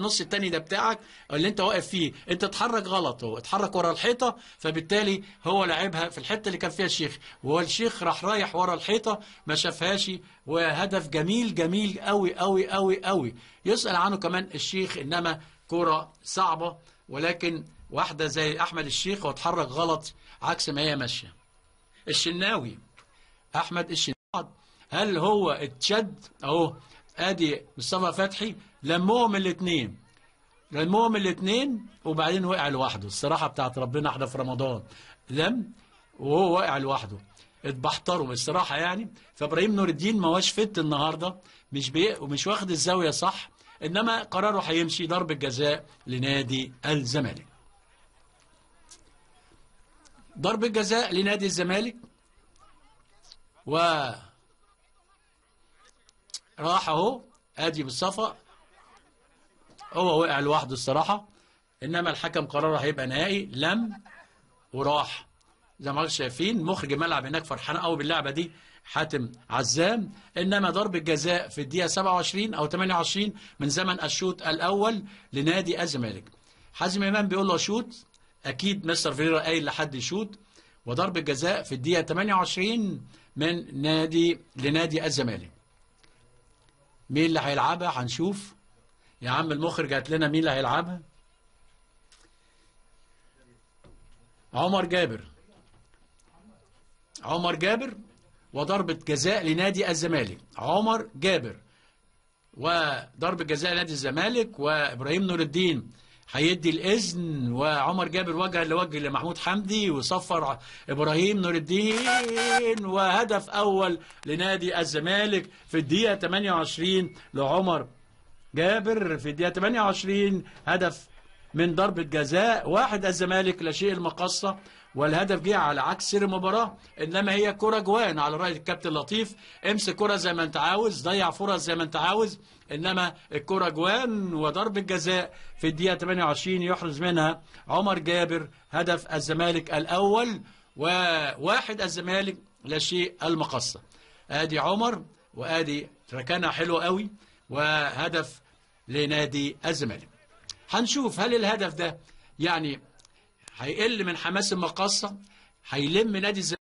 النص التاني ده بتاعك اللي انت واقف فيه، انت اتحرك غلط، هو اتحرك ورا الحيطه، فبالتالي هو لعبها في الحته اللي كان فيها الشيخ، والشيخ راح رايح ورا الحيطه ما شافهاش، وهدف جميل جميل قوي قوي قوي قوي يسأل عنه كمان الشيخ. انما كرة صعبه، ولكن واحده زي احمد الشيخ واتحرك غلط عكس ما هي ماشيه. الشناوي احمد الشناوي، هل هو اتشد؟ اهو ادي مصطفى فتحي لمهم الاثنين، وبعدين وقع لوحده. الصراحه بتاعت ربنا احنا في رمضان وهو واقع لوحده، اتبحتروا الصراحه يعني. فابراهيم نور الدين ما هوش فت النهارده، ومش واخد الزاويه صح، انما قراره هيمشي ضربه جزاء لنادي الزمالك. ضربه جزاء لنادي الزمالك، و راح اهو ادي مصطفى، هو وقع لوحده الصراحه، انما الحكم قراره هيبقى نهائي، وراح. زي ما شايفين مخرج الملعب هناك فرحان قوي باللعبه دي حاتم عزام. انما ضربه جزاء في الدقيقه 27 او 28 من زمن الشوط الاول لنادي الزمالك. حازم امام بيقول له شوت، اكيد مستر فيريرا قايل لحد يشوت، وضربه جزاء في الدقيقه 28 من لنادي الزمالك. مين اللي هيلعبها؟ هنشوف يا عم المخرج، هات لنا مين اللي هيلعبها. عمر جابر، وضربة جزاء لنادي الزمالك. عمر جابر وضربة جزاء لنادي الزمالك، وإبراهيم نور الدين هيدي الإذن، وعمر جابر وجه لوجه لمحمود حمدي، وصفر إبراهيم نور الدين، وهدف أول لنادي الزمالك في الدقيقة 28 لعمر جابر. في الدقيقة 28 هدف من ضربة جزاء، 1 الزمالك لا شيء المقصة، والهدف جه على عكس سير المباراة، انما هي كرة جوان على رأي الكابتن لطيف، امسك كرة زي ما انت عاوز، ضيع فرص زي ما انت عاوز، انما الكرة جوان وضربة جزاء في الدقيقة 28 يحرز منها عمر جابر هدف الزمالك الأول، و1 الزمالك لا شيء المقصة. ادي عمر، وادي ركنها حلو قوي، وهدف لنادي الزمالك. هنشوف هل الهدف ده يعني هيقل من حماس المقاصة، هيلم نادي الزمالك